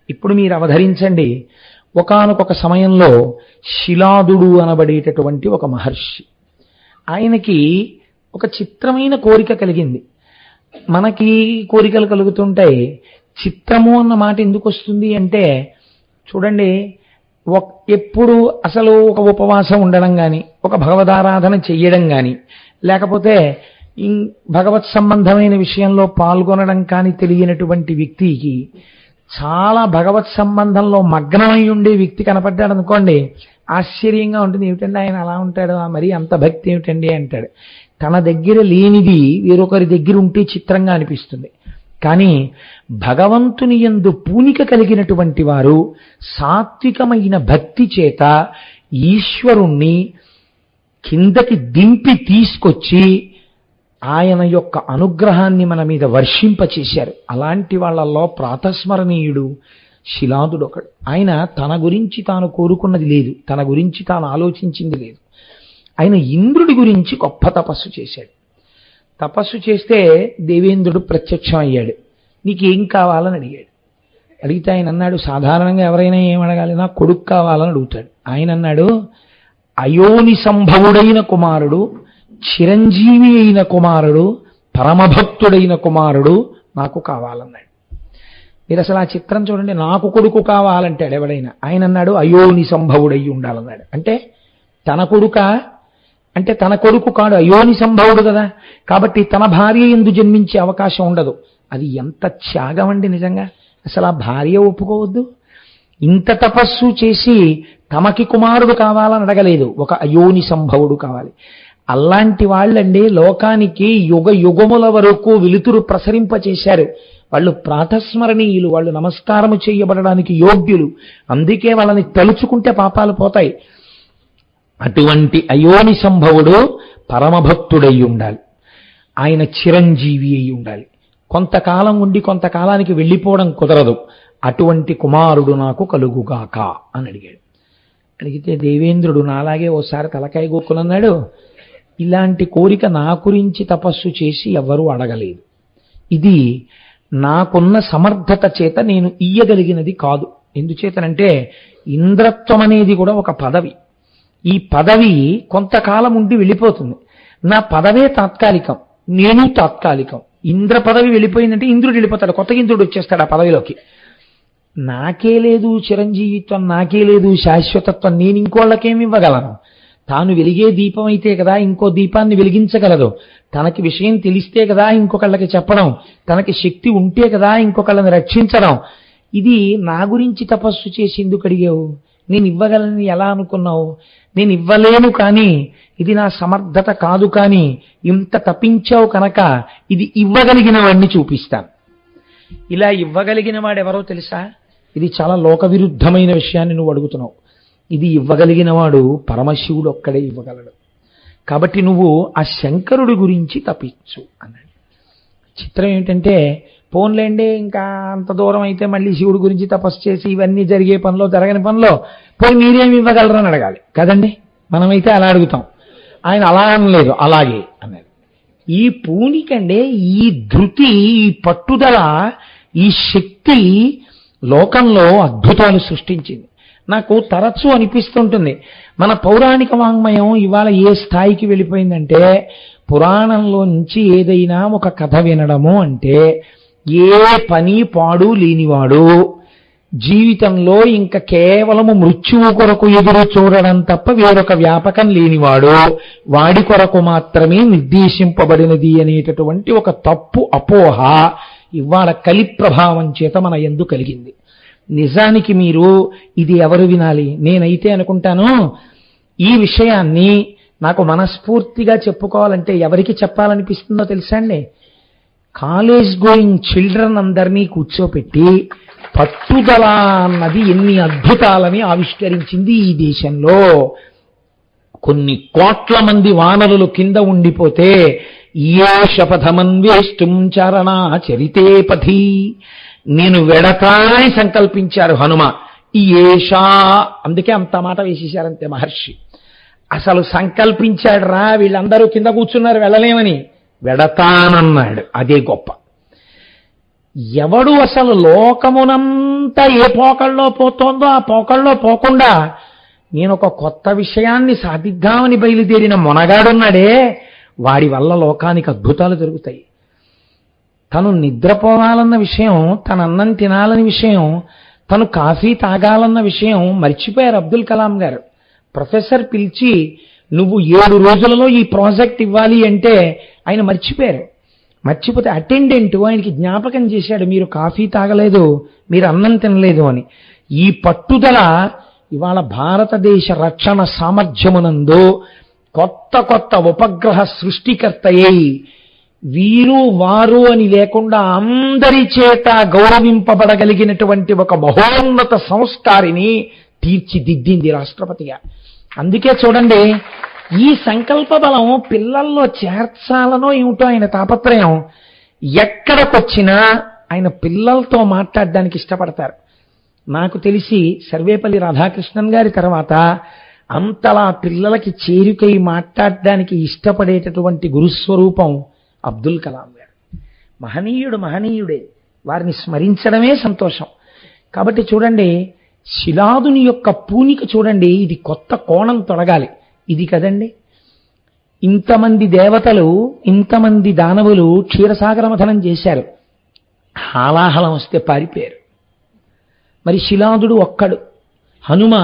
ఇప్పుడు మీరు అవధరించండి, ఒకానొక సమయంలో శిలాదుడు అనబడేటటువంటి ఒక మహర్షి, ఆయనకి ఒక చిత్రమైన కోరిక కలిగింది. మనకి కోరికలు కలుగుతుంటాయి. చిత్రము అన్న మాట ఎందుకు వస్తుంది అంటే, చూడండి, ఎప్పుడు అసలు ఒక ఉపవాసం ఉండడం కానీ, ఒక భగవదారాధన చెయ్యడం కానీ, లేకపోతే భగవత్ సంబంధమైన విషయంలో పాల్గొనడం కానీ తెలియనటువంటి వ్యక్తికి చాలా భగవత్ సంబంధంలో మగ్నమై ఉండే వ్యక్తి కనపడ్డాడు అనుకోండి, ఆశ్చర్యంగా ఉంటుంది. ఏమిటండి ఆయన అలా ఉంటాడు, మరి అంత భక్తి ఏమిటండి అంటాడు. తన దగ్గర లేనిది వేరొకరి దగ్గర ఉంటే చిత్రంగా అనిపిస్తుంది. కానీ భగవంతుని యందు పూనిక కలిగినటువంటి వారు సాత్వికమైన భక్తి చేత ఈశ్వరుణ్ణి కిందకి దింపి తీసుకొచ్చి ఆయన యొక్క అనుగ్రహాన్ని మన మీద వర్షింపచేశారు. అలాంటి వాళ్ళల్లో ప్రాతస్మరణీయుడు శిలాదుడు ఒకడు. ఆయన తన గురించి తాను కోరుకున్నది లేదు, తన గురించి తాను ఆలోచించింది లేదు. ఆయన ఇంద్రుడి గురించి గొప్ప తపస్సు చేశాడు. తపస్సు చేస్తే దేవేంద్రుడు ప్రత్యక్షం అయ్యాడు. నీకేం కావాలని అడిగాడు. అడిగితే ఆయన అన్నాడు, సాధారణంగా ఎవరైనా ఏం అడగాలి, నా కొడుకు కావాలని అడుగుతాడు. ఆయన అన్నాడు, అయోని సంభవుడైన కుమారుడు, చిరంజీవి అయిన కుమారుడు, పరమభక్తుడైన కుమారుడు నాకు కావాలన్నాడు. మీరు అసలు ఆ చిత్రం చూడండి, నాకు కొడుకు కావాలంటాడు ఎవడైనా. ఆయన అన్నాడు అయోని సంభవుడై ఉండాలన్నాడు. అంటే తన కొడుక అంటే తన కొడుకు కాడు, అయోని సంభవుడు కదా, కాబట్టి తన భార్య యందు జన్మించే అవకాశం ఉండదు. అది ఎంత త్యాగం అండి నిజంగా. అసలు ఆ భార్య ఒప్పుకోవద్దు. ఇంత తపస్సు చేసి తమకి కుమారుడు కావాలని అడగలేదు, ఒక అయోని సంభవుడు కావాలి. అలాంటి వాళ్ళండి లోకానికి యుగ యుగముల వరకు వెలుతురు ప్రసరింపచేశారు. వాళ్ళు ప్రాతస్మరణీయులు, వాళ్ళు నమస్కారము చేయబడడానికి యోగ్యులు. అందుకే వాళ్ళని తలుచుకుంటే పాపాలు పోతాయి. అటువంటి అయోని సంభవుడు పరమభక్తుడై ఉండాలి, ఆయన చిరంజీవి అయి ఉండాలి. కొంతకాలం ఉండి కొంతకాలానికి వెళ్ళిపోవడం కుదరదు. అటువంటి కుమారుడు నాకు కలుగుగాక అని అడిగాడు. అడిగితే దేవేంద్రుడు నాలాగే ఓసారి తలకాయ గోక్కునన్నాడు, ఇలాంటి కోరిక నా గురించి తపస్సు చేసి ఎవ్వరూ అడగలేదు. ఇది నాకున్న సమర్థత చేత నేను ఇయ్యగలిగినది కాదు. ఎందుచేతనంటే ఇంద్రత్వం అనేది కూడా ఒక పదవి. ఈ పదవి కొంతకాలం ఉండి వెళ్ళిపోతుంది. నా పదవే తాత్కాలికం, నేను తాత్కాలికం. ఇంద్ర పదవి వెళ్ళిపోయిందంటే ఇంద్రుడు వెళ్ళిపోతాడు, కొత్త ఇంద్రుడు వచ్చేస్తాడు ఆ పదవిలోకి. నాకే లేదు చిరంజీవిత్వం, నాకే లేదు శాశ్వతత్వం, నేను ఇంకోళ్ళకేమి ఇవ్వగలను? తాను వెలిగే దీపం అయితే కదా ఇంకో దీపాన్ని వెలిగించగలదు. తనకి విషయం తెలిస్తే కదా ఇంకొకళ్ళకి చెప్పడం, తనకి శక్తి ఉంటే కదా ఇంకొకళ్ళని రక్షించడం. ఇది నా గురించి తపస్సు చేసి ఎందుకు అడిగావు? నేను ఇవ్వగలని ఎలా అనుకున్నావు? నేను ఇవ్వలేను, కానీ ఇది నా సమర్థత కాదు, కానీ ఇంత తప్పించావు కనుక ఇది ఇవ్వగలిగిన వాడిని చూపిస్తాను. ఇలా ఇవ్వగలిగిన వాడెవరో తెలుసా? ఇది చాలా లోక విరుద్ధమైన విషయాన్ని నువ్వు అడుగుతున్నావు. ఇది ఇవ్వగలిగిన వాడు పరమశివుడు ఒక్కడే ఇవ్వగలడు. కాబట్టి నువ్వు ఆ శంకరుడి గురించి తప్పించు అన్నాడు. చిత్రం ఏమిటంటే, పోన్లేండి ఇంకా అంత దూరం అయితే మళ్ళీ శివుడి గురించి తపస్సు చేసి ఇవన్నీ జరిగే పనిలో జరగని పనిలో పోయి మీరేమి ఇవ్వగలరని అడగాలి కదండి. మనమైతే అలా అడుగుతాం, ఆయన అలా అనలేదు, అలాగే అన్నాడు. ఈ పూనికండే, ఈ ధృతి, ఈ పట్టుదల, ఈ శక్తి లోకంలో అద్భుతాలు సృష్టించింది. నాకు తరచూ అనిపిస్తుంటుంది, మన పౌరాణిక వాంగ్మయం ఇవాళ ఏ స్థాయికి వెళ్ళిపోయిందంటే, పురాణంలో నుంచి ఏదైనా ఒక కథ వినడము అంటే ఏ పని పాడు లేనివాడు, జీవితంలో ఇంకా కేవలము మృత్యువు కొరకు ఎదురు చూడడం తప్ప వేరొక వ్యాపకం లేనివాడు, వాడి కొరకు మాత్రమే నిర్దేశింపబడినది అనేటటువంటి ఒక తప్పు అపోహ ఇవాళ కలి ప్రభావం చేత మన యందు కలిగింది. నిజానికి మీరు ఇది ఎవరు వినాలి? నేనైతే అనుకుంటాను, ఈ విషయాన్ని నాకు మనస్ఫూర్తిగా చెప్పుకోవాలంటే ఎవరికి చెప్పాలనిపిస్తుందో తెలుసా అండి? కాలేజ్ గోయింగ్ చిల్డ్రన్ అందరినీ కూర్చోపెట్టి పట్టుదల అన్నది ఎన్ని అద్భుతాలని ఆవిష్కరించింది ఈ దేశంలో. కొన్ని కోట్ల మంది వానరులు కింద ఉండిపోతే ఏ శపథమన్వేష్టం చరణా చరితే పథి, నేను వెడతానని సంకల్పించారు హనుమ. ఈ ఏషా, అందుకే అంత మాట వేసేశారంతే మహర్షి. అసలు సంకల్పించాడు రా, వీళ్ళందరూ కింద కూర్చున్నారు వెళ్ళలేమని, వెడతానన్నాడు. అదే గొప్ప. ఎవడు అసలు లోకమునంత అంతా ఏ పోకళ్ళలో పోతోందో ఆ పోకళ్ళలో పోకుండా నేను ఒక కొత్త విషయాన్ని సాధిద్దామని బయలుదేరిన మొనగాడున్నాడే, వాడి వల్ల లోకానికి అద్భుతాలు జరుగుతాయి. తను నిద్రపోవాలన్న విషయం, తన అన్నం తినాలని విషయం, తను కాఫీ తాగాలన్న విషయం మర్చిపోయారు అబ్దుల్ కలాం గారు. ప్రొఫెసర్ పిలిచి నువ్వు 7 రోజులలో ఈ ప్రాజెక్ట్ ఇవ్వాలి అంటే ఆయన మర్చిపోయారు. మర్చిపోతే అటెండెంట్ ఆయనకి జ్ఞాపకం చేశాడు, మీరు కాఫీ తాగలేదు, మీరు అన్నం తినలేదు అని. ఈ పట్టుదల ఇవాళ భారతదేశ రక్షణ సామర్థ్యమునందు కొత్త కొత్త ఉపగ్రహ సృష్టికర్తయ్యి వీరు వారు అని లేకుండా అందరి చేత గౌరవింపబడగలిగినటువంటి ఒక మహోన్నత సంస్కారిని తీర్చిదిద్దింది రాష్ట్రపతిగా. అందుకే చూడండి, ఈ సంకల్ప బలం పిల్లల్లో చేర్చాలనో ఏమిటో ఆయన తాపత్రయం. ఎక్కడికొచ్చినా ఆయన పిల్లలతో మాట్లాడడానికి ఇష్టపడతారు. నాకు తెలిసి సర్వేపల్లి రాధాకృష్ణన్ గారి తర్వాత అంతలా పిల్లలకి చేరుకై మాట్లాడడానికి ఇష్టపడేటటువంటి గురుస్వరూపం అబ్దుల్ కలాం గారు. మహనీయుడే, వారిని స్మరించడమే సంతోషం. కాబట్టి చూడండి, శిలాదుని యొక్క పూనిక చూడండి, ఇది కొత్త కోణం తొడగాలి. ఇది కదండి, ఇంతమంది దేవతలు, ఇంతమంది దానవులు క్షీరసాగర మథనం చేశారు, హాలాహలం వస్తే పారిపోయారు. మరి శిలాదుడు ఒక్కడు, హనుమ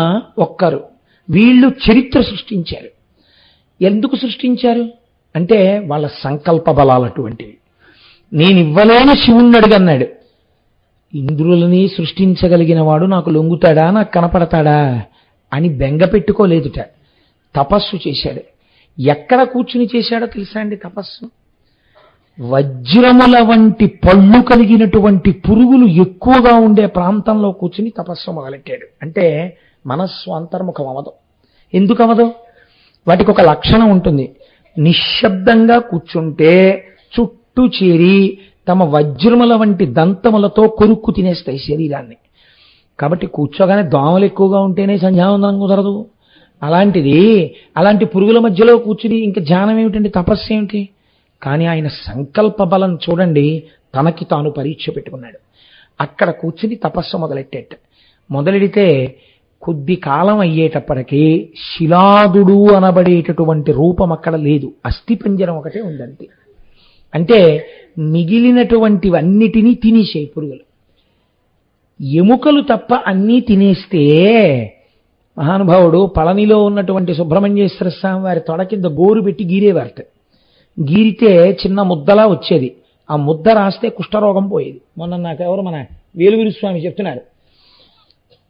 ఒక్కరు, వీళ్ళు చరిత్ర సృష్టించారు. ఎందుకు సృష్టించారు అంటే వాళ్ళ సంకల్ప బలాలు అటువంటివి. నేను ఇవ్వలేని శివుణ్ణి అడుగన్నాడు. ఇంద్రులని సృష్టించగలిగిన వాడు నాకు లొంగుతాడా, నాకు కనపడతాడా అని బెంగ పెట్టుకోలేదుట. తపస్సు చేశాడు. ఎక్కడ కూర్చుని చేశాడో తెలుసా అండి తపస్సు? వజ్రముల వంటి పళ్ళు కలిగినటువంటి పురుగులు ఎక్కువగా ఉండే ప్రాంతంలో కూర్చుని తపస్సు మొదలెట్టాడు. అంటే మనస్సు అంతర్ముఖం అవదు. ఎందుకు అవదు? వాటికి ఒక లక్షణం ఉంటుంది. నిశ్శబ్దంగా కూర్చుంటే చుట్టూ చేరి తమ వజ్రముల వంటి దంతములతో కొరుక్కు తినేస్తాయి శరీరాన్ని. కాబట్టి కూర్చోగానే దోమలు ఎక్కువగా ఉంటేనే సంధ్యావందనం కుదరదు. అలాంటి పురుగుల మధ్యలో కూర్చుని ఇంకా ధ్యానం ఏమిటండి, తపస్సు ఏమిటి? కానీ ఆయన సంకల్ప బలం చూడండి, తనకి తాను పరీక్ష పెట్టుకున్నాడు. అక్కడ కూర్చుని తపస్సు మొదలెడితే కొద్ది కాలం అయ్యేటప్పటికీ శిలాదుడు అనబడేటటువంటి రూపం అక్కడ లేదు, అస్థిపంజరం ఒకటే ఉందంతే. అంటే మిగిలినటువంటివన్నిటినీ తినేసాయి పురుగులు. ఎముకలు తప్ప అన్నీ తినేస్తే మహానుభావుడు పళనిలో ఉన్నటువంటి సుబ్రహ్మణ్యేశ్వర స్వామి వారి తొడ కింద గోరు పెట్టి గీరేవారట. గీరితే చిన్న ముద్దలా వచ్చేది. ఆ ముద్ద రాస్తే కుష్ఠరోగం పోయేది. మొన్న నాకు ఎవరు మన వేలుగురి స్వామి చెప్తున్నారు,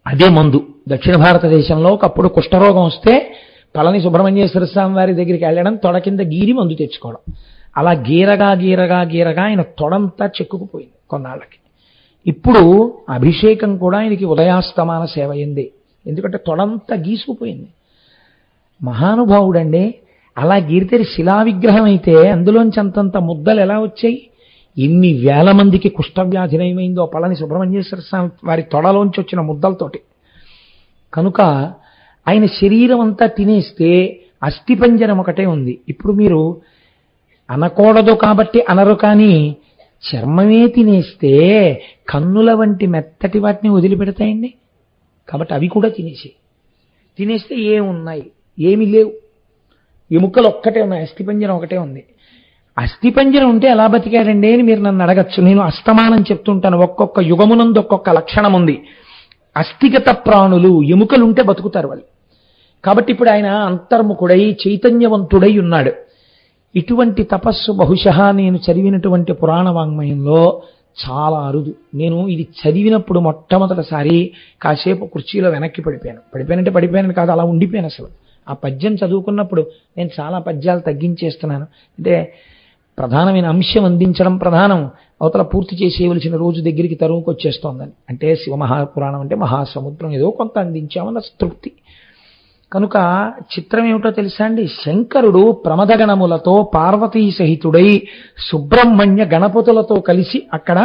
అదే మందు. దక్షిణ భారతదేశంలో ఒకప్పుడు కుష్ఠరోగం వస్తే పళని సుబ్రహ్మణ్యేశ్వర స్వామి వారి దగ్గరికి వెళ్ళడం, తొడ కింద గీరి మందు తెచ్చుకోవడం. అలా గీరగా ఆయన తొడంతా చెక్కుకుపోయింది కొన్నాళ్ళకి. ఇప్పుడు అభిషేకం కూడా ఆయనకి ఉదయాస్తమాన సేవ అయింది, ఎందుకంటే తొడంతా గీసుకుపోయింది. మహానుభావుడండి. అలా గీరితే శిలా విగ్రహం అయితే అందులోంచి అంతంత ముద్దలు ఎలా వచ్చాయి? ఎన్ని వేల మందికి కుష్ఠవ్యాధి నయమైందో పళని సుబ్రహ్మణ్యేశ్వర స్వామి వారి తొడలోంచి వచ్చిన ముద్దలతోటి. కనుక ఆయన శరీరం అంతా తినేస్తే అస్థిపంజరం ఒకటే ఉంది. ఇప్పుడు మీరు అనకూడదు కాబట్టి అనరు, కానీ చర్మమే తినేస్తే కన్నుల వంటి మెత్తటి వాటిని వదిలిపెడతాయండి. కాబట్టి అవి కూడా తినేస్తే ఏమున్నాయి? ఏమి లేవు. ఎముకలు ఒక్కటే ఉన్నాయి, అస్థిపంజరం ఒకటే ఉంది. అస్థిపంజరం ఉంటే ఎలా బతికాడండి అని మీరు నన్ను అడగచ్చు. నేను అస్తమానం చెప్తుంటాను, ఒక్కొక్క యుగమునందు ఒక్కొక్క లక్షణం ఉంది. అస్థిగత ప్రాణులు, ఎముకలుంటే బతుకుతారు వాళ్ళు. కాబట్టి ఇప్పుడు ఆయన అంతర్ముఖుడై చైతన్యవంతుడై ఉన్నాడు. ఇటువంటి తపస్సు బహుశಃ నేను చదివినటువంటి పురాణ వాంగ్మయంలో చాలా అరుదు. నేను ఇది చదివినప్పుడు మొట్టమొదటిసారి కాసేపు కుర్చీలో వెనక్కి పడిపోయానంటే కాదు, అలా ఉండిపోయాను. అసలు ఆ పద్యం చదువుకున్నప్పుడు నేను చాలా పద్యాలు తగ్గించేస్తున్నాను. అంటే ప్రధానమైన అంశం అందించడం ప్రధానం, అవతల పూర్తి చేసేయవలసిన రోజు దగ్గరికి తరువుకు వచ్చేస్తోందని. అంటే శివమహాపురాణం అంటే మహాసముద్రం, ఏదో కొంత అందించామన్న తృప్తి. కనుక చిత్రం ఏమిటో తెలుసా అండి? శంకరుడు ప్రమదగణములతో పార్వతీ సహితుడై సుబ్రహ్మణ్య గణపతులతో కలిసి అక్కడ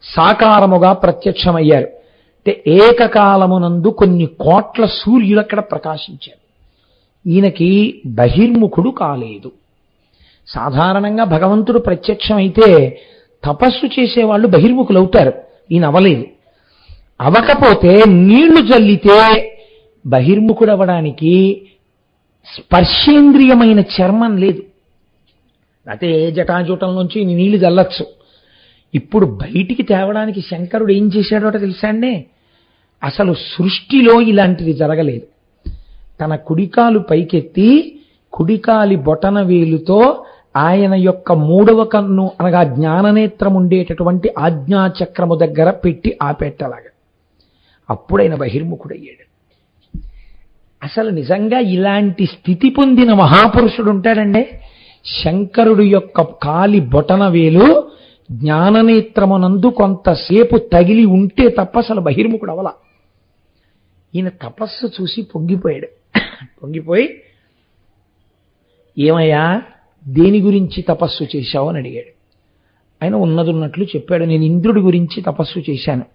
సాకారముగా ప్రత్యక్షమయ్యారు. అంటే ఏకకాలమునందు కొన్ని కోట్ల సూర్యులు అక్కడ ప్రకాశించారు. ఈయనకి బహిర్ముఖుడు కాలేదు. సాధారణంగా భగవంతుడు ప్రత్యక్షమైతే తపస్సు చేసేవాళ్ళు బహిర్ముఖులు అవుతారు, ఈయన అవ్వలేదు. అవకపోతే నీళ్లు చల్లితే బహిర్ముఖుడవడానికి స్పర్శేంద్రియమైన చర్మం లేదు. అయితే జటాజూటం నుంచి నీళ్లు చల్లచ్చు. ఇప్పుడు బయటికి తేవడానికి శంకరుడు ఏం చేశాడో తెలుసా అండి? అసలు సృష్టిలో ఇలాంటిది జరగలేదు. తన కుడికాలు పైకెత్తి కుడికాలి బొటన వేలుతో ఆయన యొక్క మూడవ కన్ను అనగా జ్ఞాననేత్రం ఉండేటటువంటి ఆజ్ఞాచక్రము దగ్గర పెట్టి ఆపెట్టలాగా అప్పుడైన బహిర్ముఖుడయ్యాడు. అసలు నిజంగా ఇలాంటి స్థితి పొందిన మహాపురుషుడు ఉంటాడండి. శంకరుడు యొక్క కాలి బొటన వేలు జ్ఞాననేత్రమునందు కొంతసేపు తగిలి ఉంటే తప్ప అసలు బహిర్ముఖుడు అవల. ఈయన తపస్సు చూసి పొంగిపోయాడు. పొంగిపోయి, ఏమయ్యా దేని గురించి తపస్సు చేశావు అని అడిగాడు. ఆయన ఉన్నదున్నట్లు చెప్పాడు, నేను ఇంద్రుడి గురించి తపస్సు చేశాను.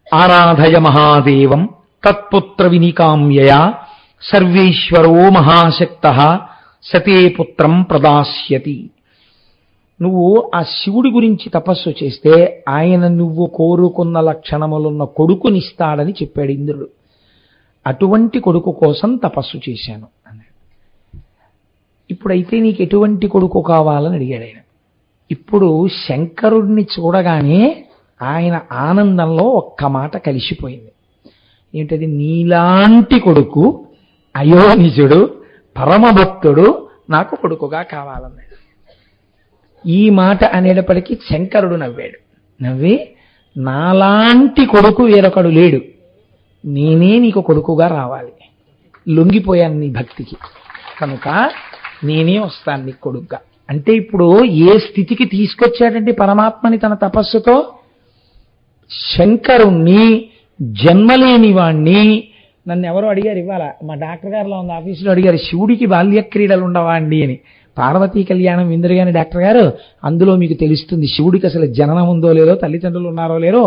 ఆరాధయ మహాదేవం తత్పుత్ర వినికామ్యయా సర్వేశ్వరో మహాశక్తః సతే పుత్రం ప్రదాస్యతి. నువ్వు ఆ శివుడి గురించి తపస్సు చేస్తే ఆయన నువ్వు కోరుకున్న లక్షణములున్న కొడుకునిస్తాడని చెప్పాడు ఇంద్రుడు. అటువంటి కొడుకు కోసం తపస్సు చేశాను అన్నాడు. ఇప్పుడైతే నీకు ఎటువంటి కొడుకు కావాలని అడిగాడు ఆయన. ఇప్పుడు శంకరుడిని చూడగానే ఆయన ఆనందంలో ఒక్క మాట కలిసిపోయింది. ఏంటది? నీలాంటి కొడుకు, అయోనిజుడు, పరమభక్తుడు నాకు కొడుకుగా కావాలన్నాడు. ఈ మాట అనేటప్పటికీ శంకరుడు నవ్వాడు. నవ్వి, నాలాంటి కొడుకు వేరొకడు లేడు, నేనే నీకు కొడుకుగా రావాలి. లొంగిపోయాను నీ భక్తికి, కనుక నేనే వస్తాను నీకు కొడుకుగా. అంటే ఇప్పుడు ఏ స్థితికి తీసుకొచ్చాడంటే పరమాత్మని తన తపస్సుతో, శంకరుణ్ణి జన్మలేని వాణ్ణి. నన్ను ఎవరో అడిగారు ఇవాళ, మా డాక్టర్ గారిలో ఉంది ఆఫీసులో అడిగారు, శివుడికి బాల్య క్రీడలు ఉండవా అండి అని. పార్వతీ కళ్యాణం విందరుగాని డాక్టర్ గారు, అందులో మీకు తెలుస్తుంది శివుడికి అసలు జననం ఉందో లేదో, తల్లిదండ్రులు ఉన్నారో లేరో,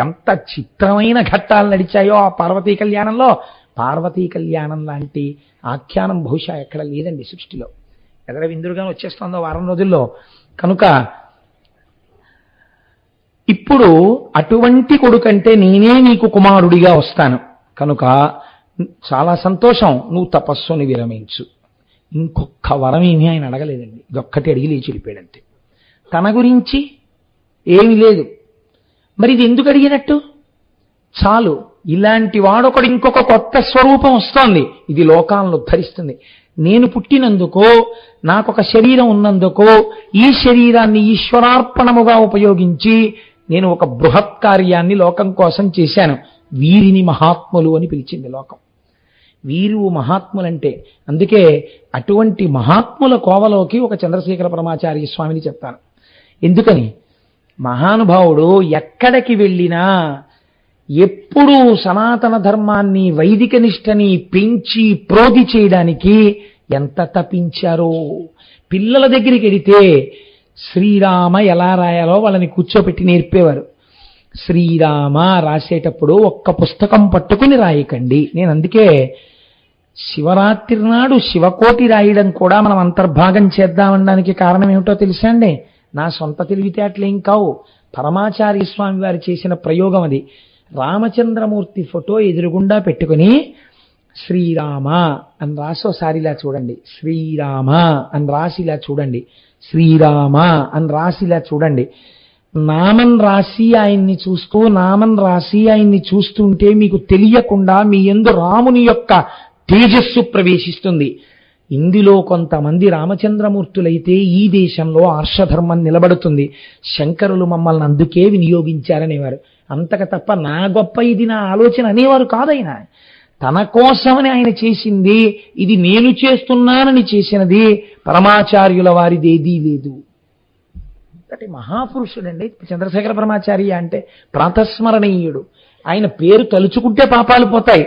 ఎంత చిత్రమైన ఘట్టాలు నడిచాయో ఆ పార్వతీ కళ్యాణంలో. పార్వతీ కళ్యాణం లాంటి ఆఖ్యానం బహుశా ఎక్కడ లేదండి సృష్టిలో. ఎదర విందురుగాని వచ్చేస్తుందో వారం రోజుల్లో. కనుక ఇప్పుడు అటువంటి కొడుకంటే నేనే నీకు కుమారుడిగా వస్తాను, కనుక చాలా సంతోషం, నువ్వు తపస్సుని విరమించు. ఇంకొక వరం ఏమీ ఆయన అడగలేదండి, ఇదొక్కటి అడిగి లేచి వెళ్ళిపోయాడంతే. తన గురించి ఏమీ లేదు. మరి ఇది ఎందుకు అడిగినట్టు? చాలు, ఇలాంటి వాడొకడు ఇంకొక కొత్త స్వరూపం వస్తోంది, ఇది లోకాలను ఉద్ధరిస్తుంది. నేను పుట్టినందుకో, నాకొక శరీరం ఉన్నందుకో, ఈ శరీరాన్ని ఈశ్వరార్పణముగా ఉపయోగించి నేను ఒక బృహత్ కార్యాన్ని లోకం కోసం చేశాను. వీరిని మహాత్ములు అని పిలిచింది లోకం. వీరు మహాత్ములంటే, అందుకే అటువంటి మహాత్ముల కోవలోకి ఒక చంద్రశేఖర పరమాచార్య స్వామిని చెప్తాను. ఎందుకని? మహానుభావుడు ఎక్కడికి వెళ్ళినా ఎప్పుడూ సనాతన ధర్మాన్ని, వైదిక నిష్టని పెంచి ప్రోధి చేయడానికి ఎంత తపించారో. పిల్లల దగ్గరికి వెడితే శ్రీరామ ఎలా రాయాలో వాళ్ళని కూర్చోపెట్టి నేర్పేవారు. శ్రీరామ రాసేటప్పుడు ఒక్క పుస్తకం పట్టుకుని రాయకండి. నేను అందుకే శివరాత్రి నాడు శివకోటి రాయడం కూడా మనం అంతర్భాగం చేద్దామనడానికి కారణం ఏమిటో తెలుసా అండి? నా సొంత తెలివితేటలేం కావు, పరమాచార్య స్వామి వారు చేసిన ప్రయోగం అది. రామచంద్రమూర్తి ఫోటో ఎదురుగుండా పెట్టుకుని శ్రీరామ అని రాసి ఒకసారి ఇలా చూడండి, శ్రీరామ అని రాసి ఇలా చూడండి, శ్రీరామ అని రాసి ఇలా చూడండి. నామం రాసి ఆయన్ని చూస్తూ, నామం రాసి ఆయన్ని చూస్తుంటే మీకు తెలియకుండా మీ యందు రాముని యొక్క తేజస్సు ప్రవేశిస్తుంది. ఇందులో కొంతమంది రామచంద్రమూర్తులైతే ఈ దేశంలో ఆర్షధర్మం నిలబడుతుంది. శంకరులు మమ్మల్ని అందుకే వినియోగించారనేవారు. అంతక తప్ప నా గొప్ప ఇది నా ఆలోచన అనేవారు కాదైనా. తన కోసమని ఆయన చేసింది, ఇది నేను చేస్తున్నానని చేసినది పరమాచార్యుల వారిదేదీ లేదు. అంటే మహాపురుషుడండి చంద్రశేఖర పరమాచార్య అంటే, ప్రాతస్మరణీయుడు. ఆయన పేరు తలుచుకుంటే పాపాలు పోతాయి.